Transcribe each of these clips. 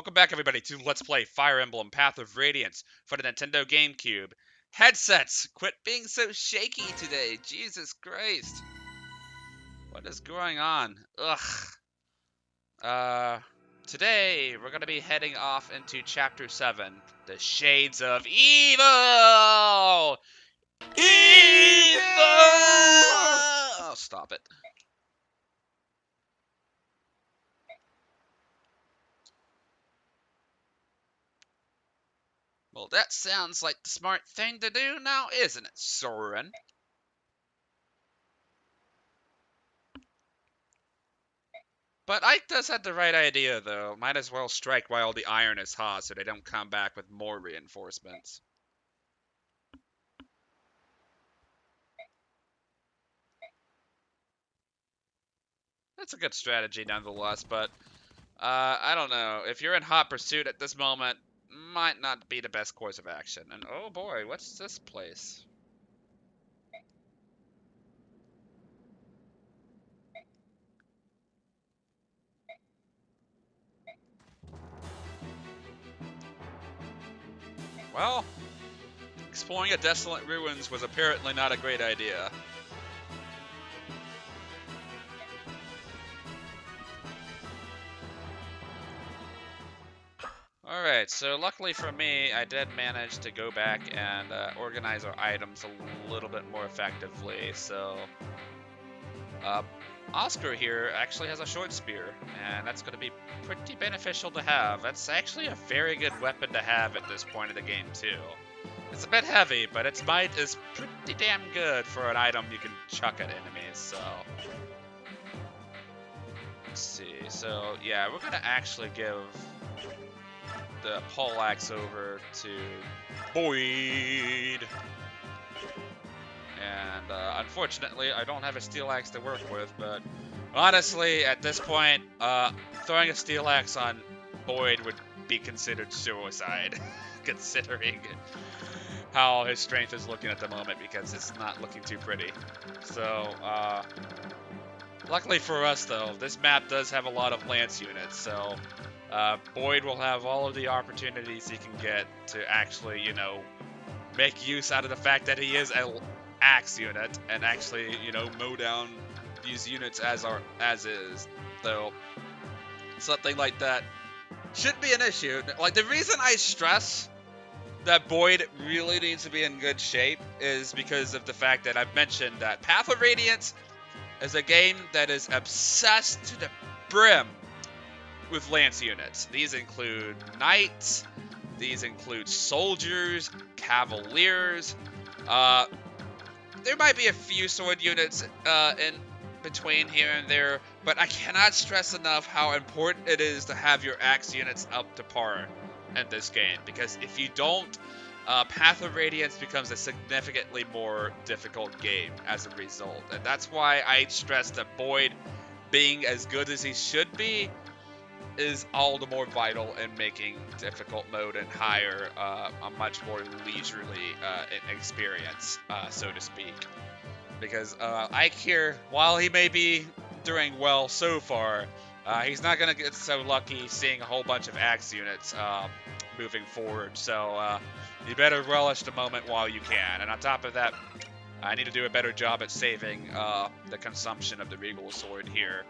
Welcome back, everybody, to Let's Play Fire Emblem Path of Radiance for the Nintendo GameCube. Headsets! Quit being so shaky today! Jesus Christ! What is going on? Ugh. Today, we're gonna be heading off into Chapter 7, The Shades of Evil! Evil! Oh, stop it. Well, that sounds like the smart thing to do now, isn't it, Soren? But Ike does have the right idea, though. Might as well strike while the iron is hot so they don't come back with more reinforcements. That's a good strategy nonetheless, but I don't know. If you're in hot pursuit at this moment, might not be the best course of action. And oh boy, what's this place? Well, exploring a desolate ruins was apparently not a great idea. Alright, so luckily for me, I did manage to go back and organize our items a little bit more effectively, so... Oscar here actually has a short spear, and that's going to be pretty beneficial to have. That's actually a very good weapon to have at this point of the game, too. It's a bit heavy, but its might is pretty damn good for an item you can chuck at enemies, so... Let's see, so yeah, we're going to actually give the poleaxe over to Boyd. And unfortunately, I don't have a steel axe to work with, but honestly, at this point, throwing a steel axe on Boyd would be considered suicide, considering how his strength is looking at the moment, because it's not looking too pretty. So, luckily for us, though, this map does have a lot of lance units, so Boyd will have all of the opportunities he can get to actually, you know, make use out of the fact that he is a axe unit and actually, you know, mow down these units as is. Though something like that should be an issue. Like, the reason I stress that Boyd really needs to be in good shape is because of the fact that I've mentioned that Path of Radiance is a game that is obsessed to the brim with lance units. These include knights, these include soldiers, cavaliers, there might be a few sword units in between here and there, but I cannot stress enough how important it is to have your axe units up to par in this game, because if you don't, Path of Radiance becomes a significantly more difficult game as a result. And that's why I stress that Boyd being as good as he should be is all the more vital in making difficult mode and higher a much more leisurely experience, so to speak. Because Ike here, while he may be doing well so far, he's not going to get so lucky seeing a whole bunch of axe units moving forward. So you better relish the moment while you can. And on top of that, I need to do a better job at saving the consumption of the Regal Sword here.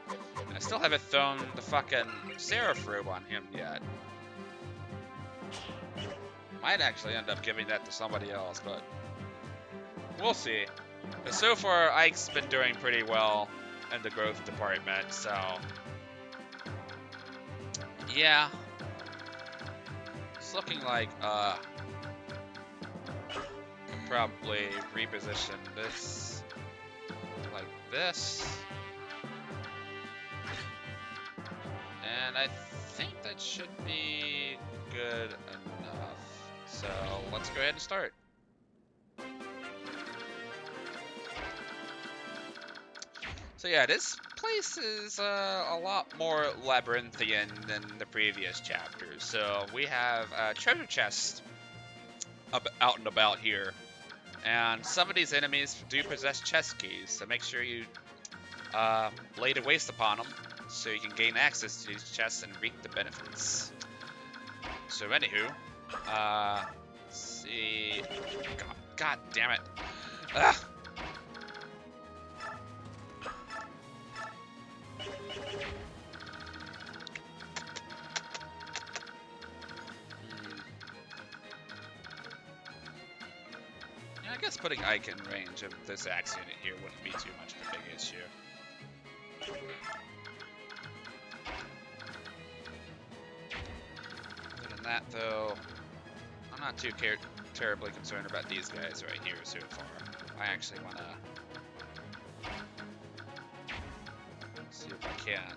And I still haven't thrown the fucking Seraph Robe on him yet. Might actually end up giving that to somebody else, but we'll see. But so far, Ike's been doing pretty well in the growth department, so... yeah. It's looking like, probably reposition this like this, and I think that should be good enough. So let's go ahead and start. So yeah, this place is a lot more labyrinthian than the previous chapters. So we have a treasure chest out and about here. And some of these enemies do possess chest keys, so make sure you lay the waste upon them so you can gain access to these chests and reap the benefits. So anywho, let's see. God damn it. Ugh. Yeah, I guess putting Ike in range of this axe unit here wouldn't be too much of a big issue. Other than that, though, I'm not too terribly concerned about these guys right here so far. I actually want to see if I can.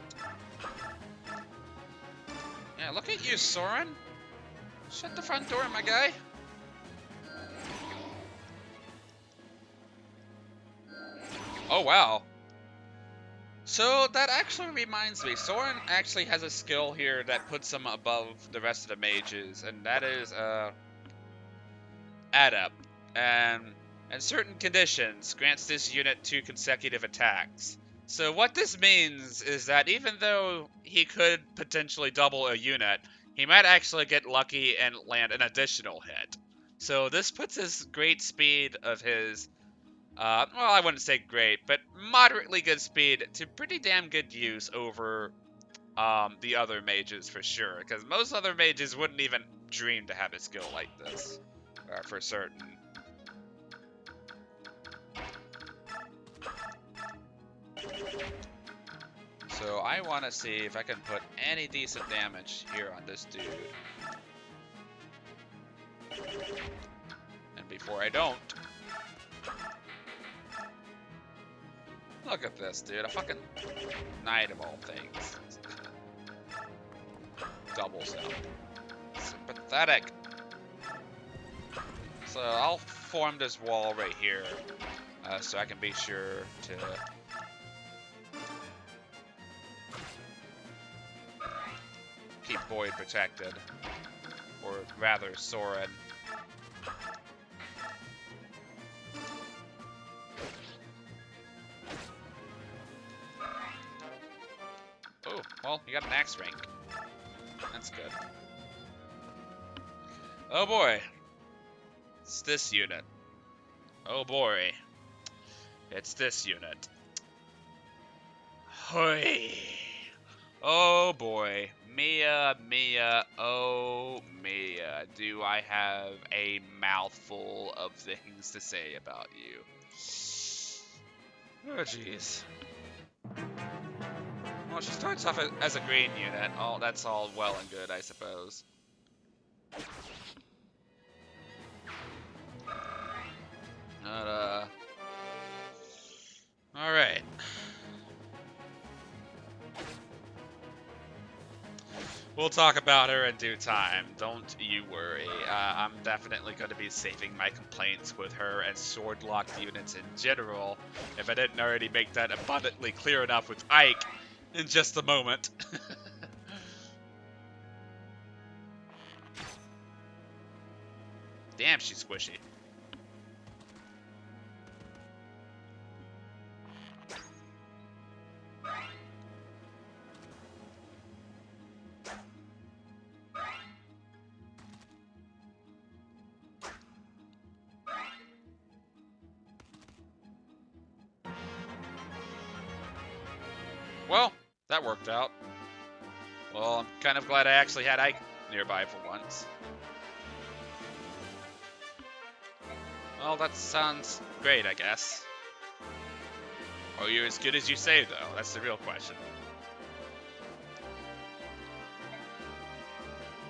Yeah, look at you, Soren. Shut the front door, my guy. Oh, wow. So that actually reminds me, Soren actually has a skill here that puts him above the rest of the mages, and that is Adept. And in certain conditions, grants this unit 2 consecutive attacks. So what this means is that even though he could potentially double a unit, he might actually get lucky and land an additional hit. So this puts his great speed of his well, I wouldn't say great, but moderately good speed to pretty damn good use over the other mages for sure. Because most other mages wouldn't even dream to have a skill like this, for certain. So I want to see if I can put any decent damage here on this dude. And before I don't, look at this, dude. A fucking knight of all things. Doubles them. It's pathetic. So I'll form this wall right here, so I can be sure to keep Boyd protected, or rather Soren. Oh, well, you got an axe rank. That's good. Oh boy. It's this unit. Oh boy. It's this unit. Hoi. Oh boy. Mia, oh Mia. Do I have a mouthful of things to say about you? Oh jeez. Well, she starts off as a green unit. Oh, that's all well and good, I suppose. But, alright. We'll talk about her in due time. Don't you worry. I'm definitely going to be saving my complaints with her and sword-locked units in general, if I didn't already make that abundantly clear enough with Ike in just a moment. Damn, she's squishy. Well, that worked out. Well, I'm kind of glad I actually had Ike nearby for once. Well, that sounds great, I guess. Are you as good as you say, though? That's the real question.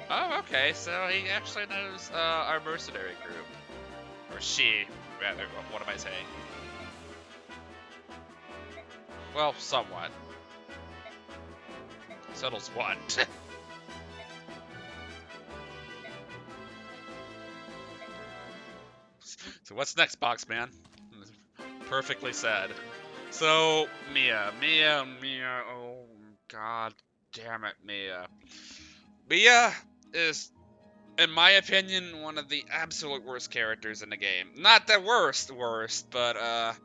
Oh, okay, so he actually knows our mercenary group. Or she, rather. What am I saying? Well, somewhat. Settles what? So what's next, Boxman? Perfectly said. So, Mia, oh god damn it, Mia. Mia is, in my opinion, one of the absolute worst characters in the game. Not the worst, but,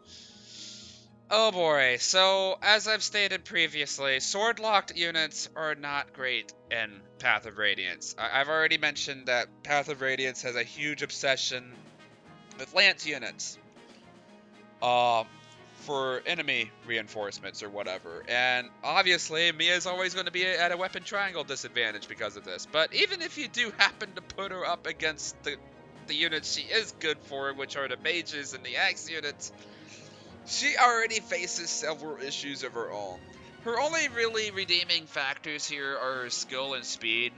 Oh boy, so as I've stated previously, sword-locked units are not great in Path of Radiance. I've already mentioned that Path of Radiance has a huge obsession with lance units uh, for enemy reinforcements or whatever, and obviously Mia's always going to be at a weapon triangle disadvantage because of this, but even if you do happen to put her up against the units she is good for, which are the mages and the axe units, she already faces several issues of her own. Her only really redeeming factors here are her skill and speed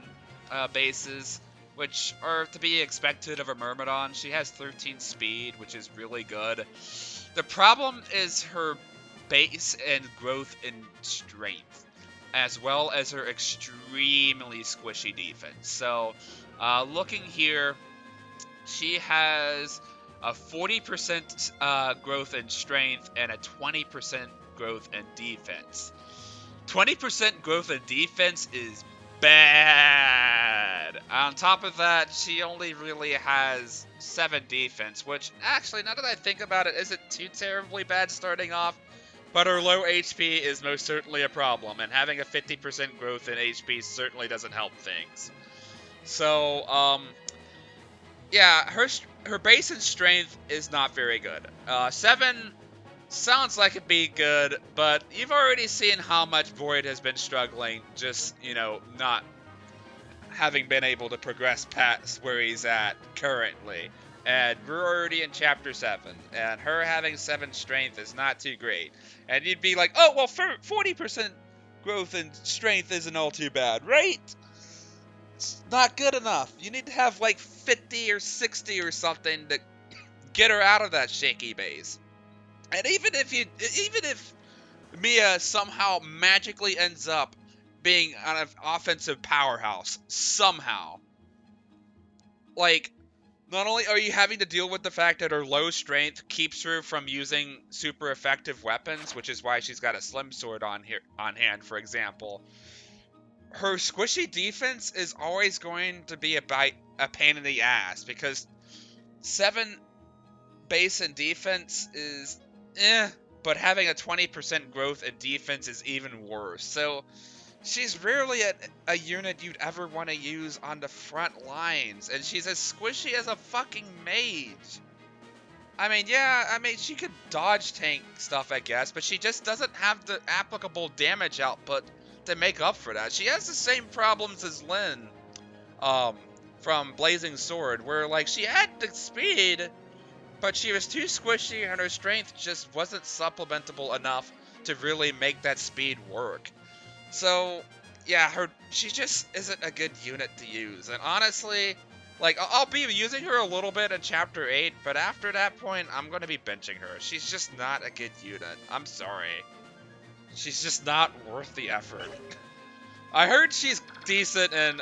bases, which are to be expected of a Myrmidon. She has 13 speed, which is really good. The problem is her base and growth in strength, as well as her extremely squishy defense. So, looking here, she has a 40% growth in strength and a 20% growth in defense. 20% growth in defense is bad. On top of that, she only really has 7 defense, which actually, now that I think about it, isn't too terribly bad starting off. But her low HP is most certainly a problem, and having a 50% growth in HP certainly doesn't help things. So, yeah, her base and strength is not very good. 7 sounds like it'd be good, but you've already seen how much Void has been struggling, just, not having been able to progress past where he's at currently. And we're already in Chapter 7, and her having 7 strength is not too great. And you'd be like, oh, well, 40% growth in strength isn't all too bad, right? It's not good enough. You need to have like 50 or 60 or something to get her out of that shaky base. And even if Mia somehow magically ends up being an offensive powerhouse somehow, like, not only are you having to deal with the fact that her low strength keeps her from using super effective weapons, which is why she's got a slim sword on hand, for example. Her squishy defense is always going to be a pain in the ass, because 7 base and defense is but having a 20% growth in defense is even worse. So she's rarely a unit you'd ever want to use on the front lines, and she's as squishy as a fucking mage. She could dodge tank stuff, I guess, but she just doesn't have the applicable damage output to make up for that. She has the same problems as Lyn, from Blazing Sword, where, like, she had the speed, but she was too squishy and her strength just wasn't supplementable enough to really make that speed work. So, yeah, she just isn't a good unit to use. And honestly, like, I'll be using her a little bit in Chapter 8, but after that point, I'm going to be benching her. She's just not a good unit. I'm sorry. She's just not worth the effort. I heard she's decent in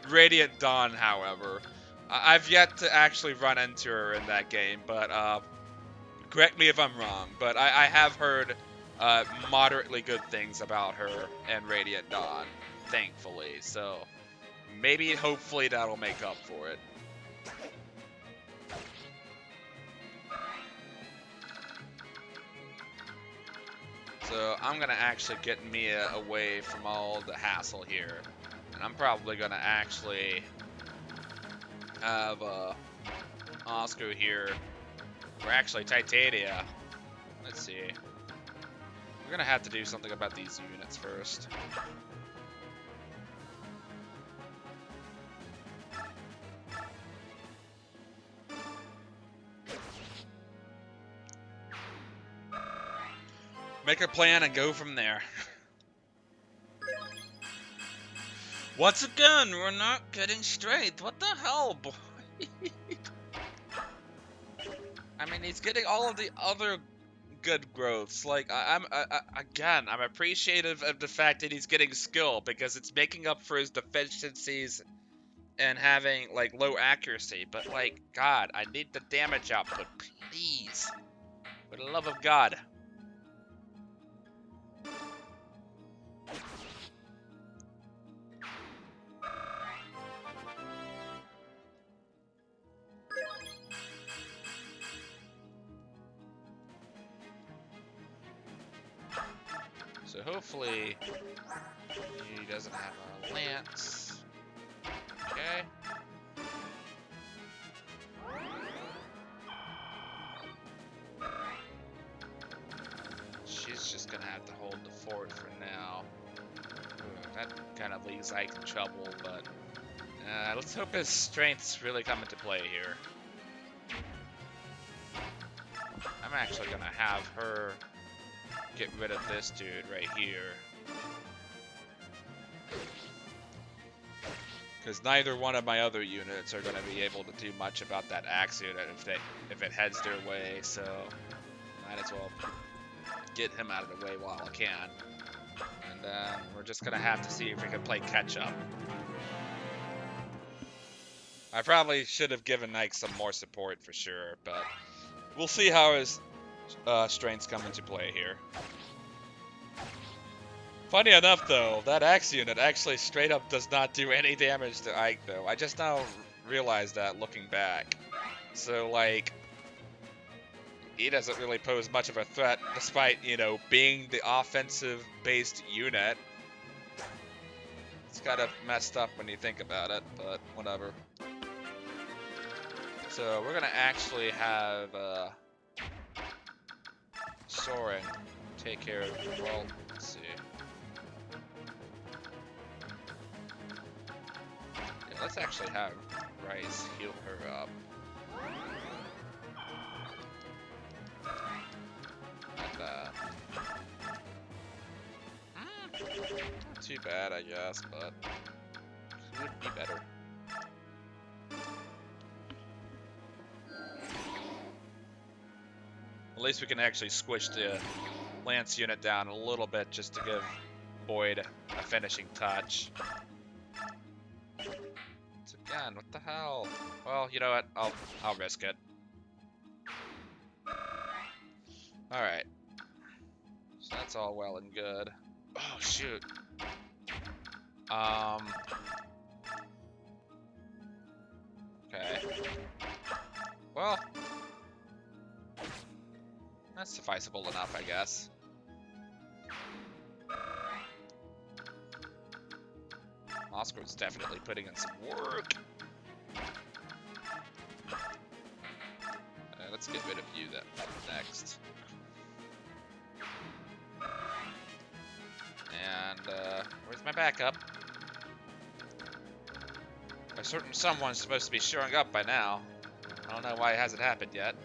Radiant Dawn, however. I've yet to actually run into her in that game, but correct me if I'm wrong, but I have heard moderately good things about her in Radiant Dawn, thankfully. So maybe, hopefully, that'll make up for it. So I'm going to actually get Mia away from all the hassle here. And I'm probably going to actually have Oscar here. Or actually Titania. Let's see. We're going to have to do something about these units first. Make a plan and go from there. Once again, we're not getting straight. What the hell, boy? I mean, he's getting all of the other good growths. Like, I'm appreciative of the fact that he's getting skill, because it's making up for his deficiencies and having, like, low accuracy. But, like, God, I need the damage output, please. For the love of God. hopefully he doesn't have a lance. Okay. She's just gonna have to hold the fort for now. That kind of leaves Ike in trouble, but let's hope his strengths really come into play here. I'm actually gonna have her get rid of this dude right here. Because neither one of my other units are going to be able to do much about that axe unit if it heads their way, so might as well get him out of the way while I can. And then we're just going to have to see if we can play catch-up. I probably should have given Ike some more support for sure, but we'll see how his strengths come into play here. Funny enough, though, that axe unit actually straight up does not do any damage to Ike, though. I just now realized that looking back. So, like, he doesn't really pose much of a threat, despite, you know, being the offensive-based unit. It's kind of messed up when you think about it, but whatever. So, we're going to actually have Soren take care of, well, let's see. Let's actually have Rice heal her up. And, not too bad, I guess, but could be better. At least we can actually squish the Lance unit down a little bit just to give Boyd a finishing touch. Again, what the hell? Well, you know what? I'll risk it. Alright. So that's all well and good. Oh, shoot. Okay. Well. That's sufficeable enough, I guess. Oscar's definitely putting in some work. Let's get rid of you next. And, where's my backup? A certain someone's supposed to be showing up by now. I don't know why it hasn't happened yet.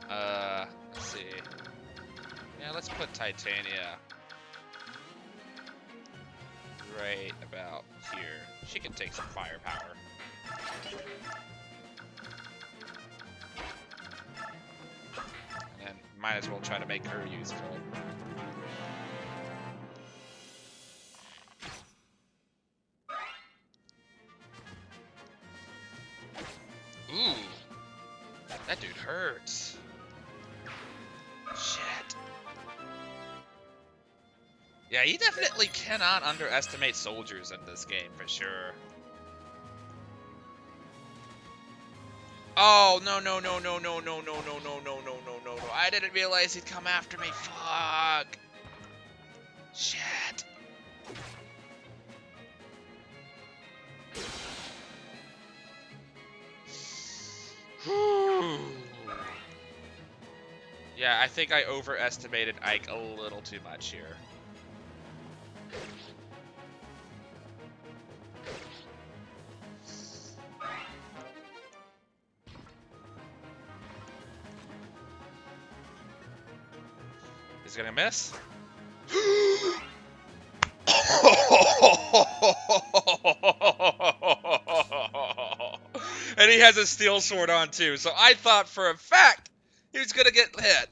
Let's see. Yeah, let's put Titania right about here. She can take some firepower. And then might as well try to make her useful. Ooh. That dude hurts. Shit. Yeah, you definitely cannot underestimate soldiers in this game, for sure. Oh, no. I didn't realize he'd come after me. Fuck. Shit. Yeah, I think I overestimated Ike a little too much here. He's gonna miss. And he has a steel sword on too, so I thought for a fact he was gonna get hit.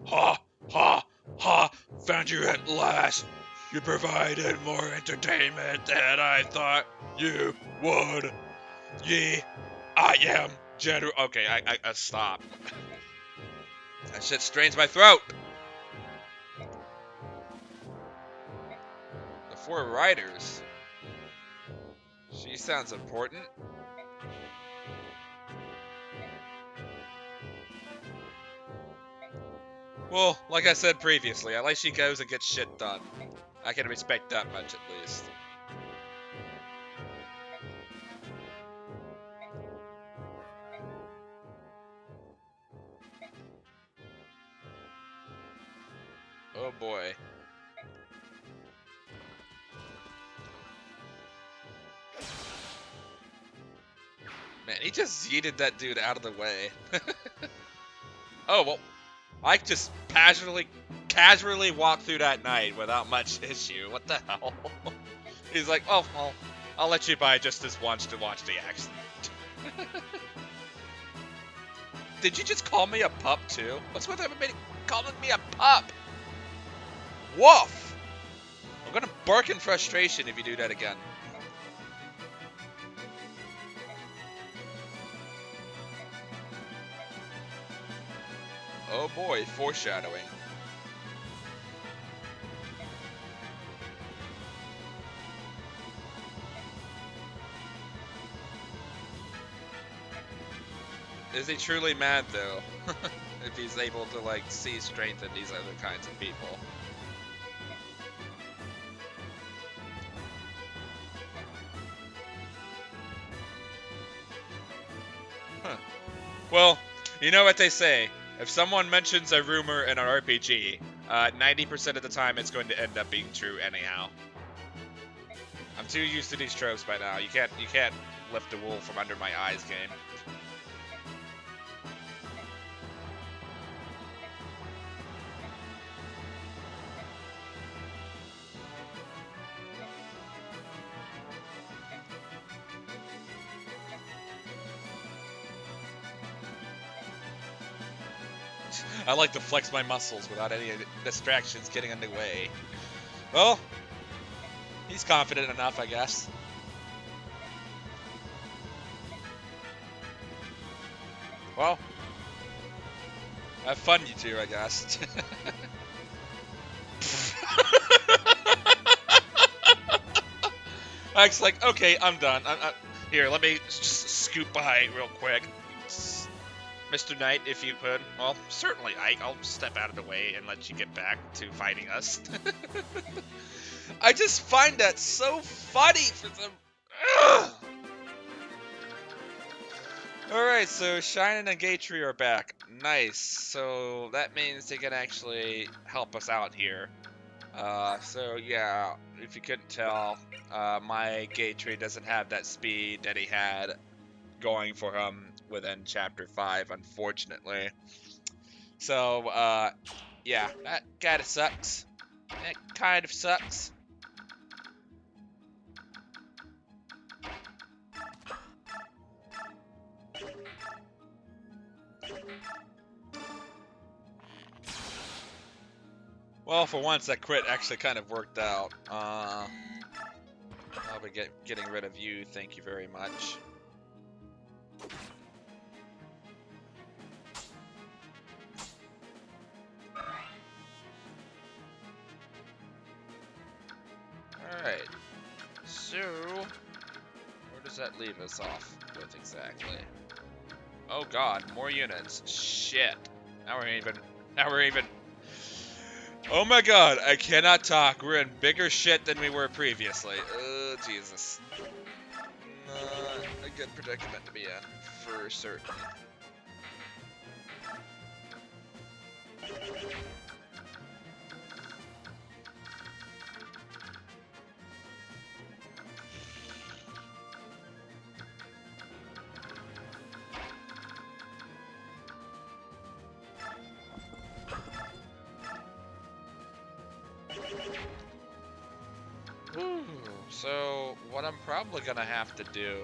Ha, ha, ha, found you at last. You provided more entertainment than I thought you would. Ye, I am General. Okay, I stop. That shit strains my throat. The 4 riders. She sounds important. Well, like I said previously, at least she goes and gets shit done. I can respect that much at least. Oh boy. Man, he just yeeted that dude out of the way. Oh, well, I just casually walked through that night without much issue. What the hell? He's like, oh, well, I'll let you buy just this once to watch the action. Did you just call me a pup, too? What's with everybody calling me a pup? Woof! I'm gonna bark in frustration if you do that again. Oh boy, foreshadowing. Is he truly mad, though? If he's able to, like, see strength in these other kinds of people. Huh. Well, you know what they say. If someone mentions a rumor in an RPG, 90% of the time it's going to end up being true anyhow. I'm too used to these tropes by now. You can't lift the wool from under my eyes, game. I like to flex my muscles without any distractions getting in the way. Well, he's confident enough, I guess. Well, have fun, you two, I guess. Ike's like, okay, I'm done. Here, let me just scoot by real quick. Mr. Knight, if you could. Well, certainly, Ike. I'll step out of the way and let you get back to fighting us. I just find that so funny for some... Ugh! Alright, so Shine and Gatry are back. Nice. So that means they can actually help us out here. So yeah, if you couldn't tell, my Gatry doesn't have that speed that he had going for him within Chapter 5, unfortunately. So, yeah, that kinda sucks. It kind of sucks. Well, for once, that crit actually kind of worked out. I'll be getting rid of you, thank you very much. Alright, so, where does that leave us off with exactly? Oh god, more units. Shit. Now we're even... Oh my god, I cannot talk. We're in bigger shit than we were previously. Jesus. Not a good predicament to be in, for certain. So, what I'm probably gonna have to do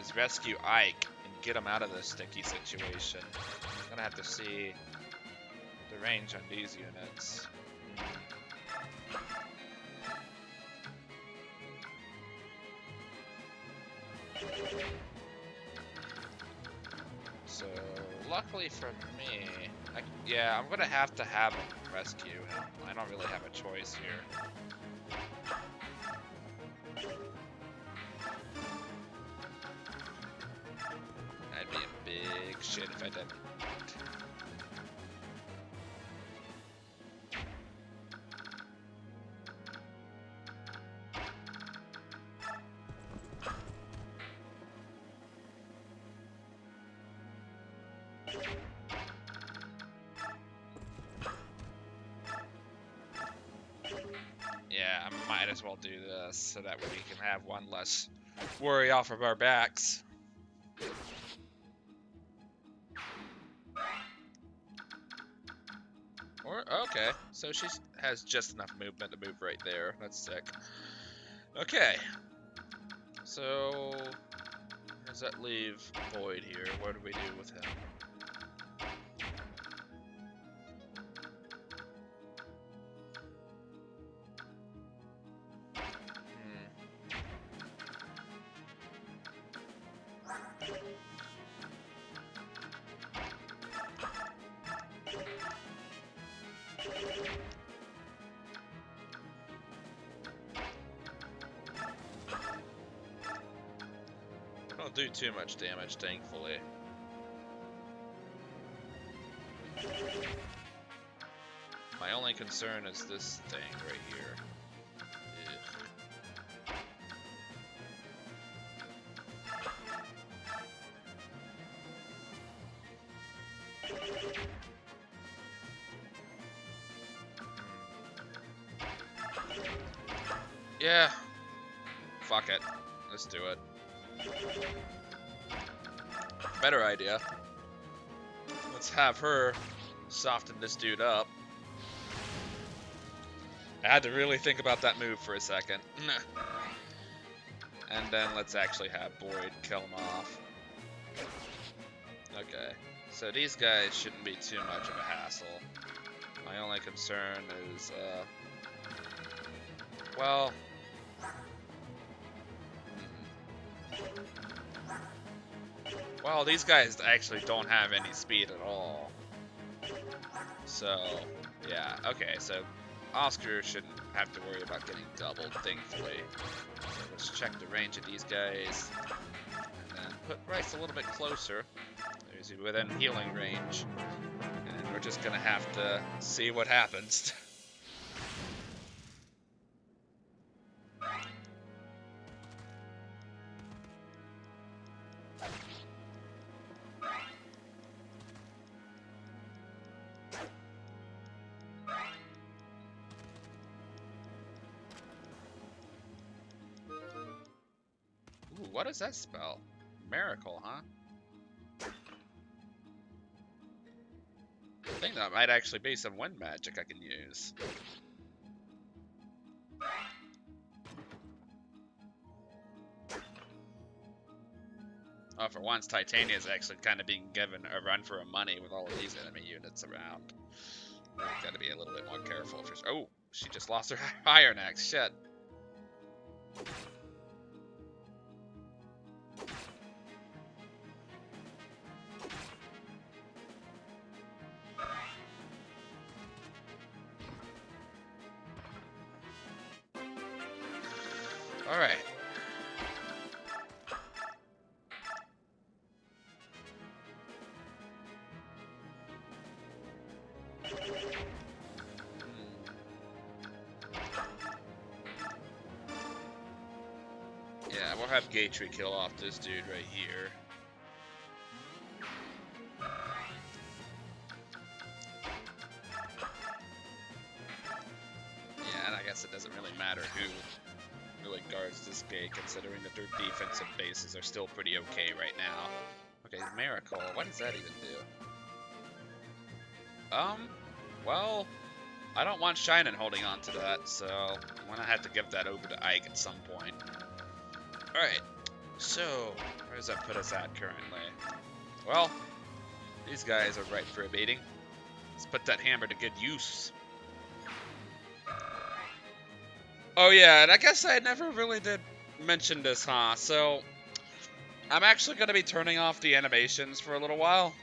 is rescue Ike and get him out of this sticky situation. I'm gonna have to see the range on these units. So, luckily for me, yeah, I'm gonna have to have him rescue him. I don't really have a choice here. That'd be a big shit if I didn't. Yeah, I might as well do this so that way we can have one less worry off of our backs. Or, okay, so she has just enough movement to move right there. That's sick. Okay. So, does that leave Void here? What do we do with him? Don't do too much damage, thankfully. My only concern is this thing right here. Yeah. Fuck it. Let's do it. Better idea. Let's have her soften this dude up. I had to really think about that move for a second. And then let's actually have Boyd kill him off. Okay. So these guys shouldn't be too much of a hassle. My only concern is, well... Well, these guys actually don't have any speed at all. So, yeah, okay, so Oscar shouldn't have to worry about getting doubled, thankfully. So let's check the range of these guys. And then put Bryce a little bit closer. There's within healing range. And we're just gonna have to see what happens. Ooh, what does that spell? Miracle, huh? I think that might actually be some wind magic I can use. Oh, for once, Titania is actually kind of being given a run for her money with all of these enemy units around. Gotta be a little bit more careful. Oh, she just lost her Iron Axe. Shit. All right. Yeah, we'll have Gatry kill off this dude right here. Yeah, and I guess it doesn't really matter who really guards this gate, considering that their defensive bases are still pretty okay right now. Okay, Miracle, what does that even do? Well, I don't want Shinin holding on to that, so I'm gonna have to give that over to Ike at some point. Alright, so where does that put us at currently? Well, these guys are ripe for a beating. Let's put that hammer to good use. Oh yeah, and I guess I never really did mention this, huh? So, I'm actually going to be turning off the animations for a little while.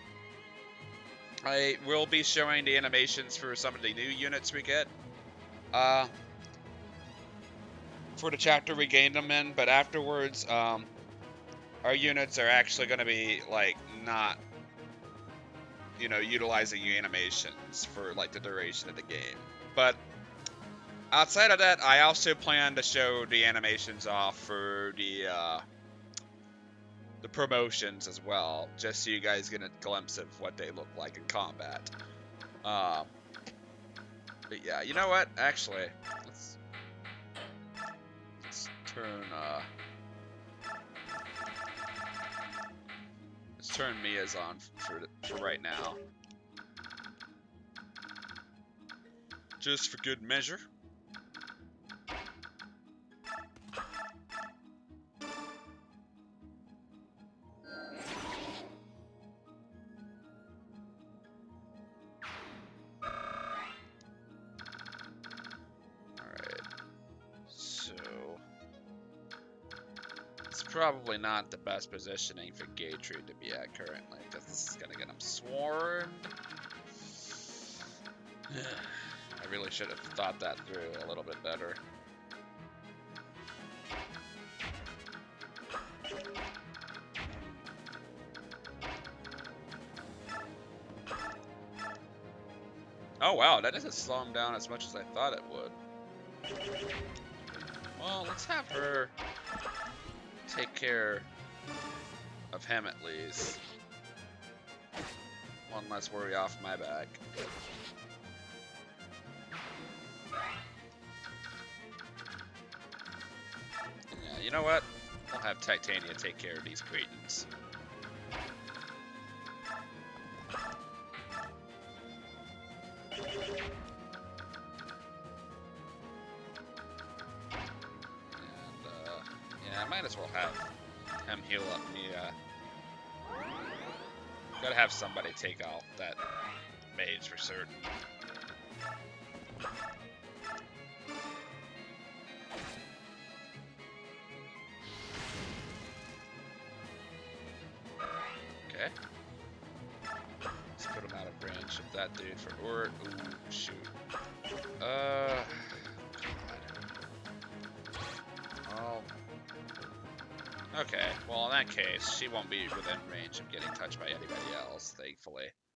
I will be showing the animations for some of the new units we get. For the chapter we gained them in, but afterwards, our units are actually going to be, like, not, you know, utilizing the animations for, like, the duration of the game. But outside of that, I also plan to show the animations off for the the promotions as well, just so you guys get a glimpse of what they look like in combat. But yeah, you know what? Actually, let's turn Mia's on for right now, just for good measure. Probably not the best positioning for Gatry to be at currently, because this is gonna get him swarmed. I really should have thought that through a little bit better. Oh wow, that doesn't slow him down as much as I thought it would. Well, let's have her take care of him at least. One less worry off my back. Yeah, you know what? We'll have Titania take care of these Cretans. I might as well have him heal up Mia. Gotta have somebody take out that mage for certain. Okay. Let's put him out of range of that dude for Urt. Ooh, shoot. God. Oh. Okay, well in that case, she won't be within range of getting touched by anybody else, thankfully.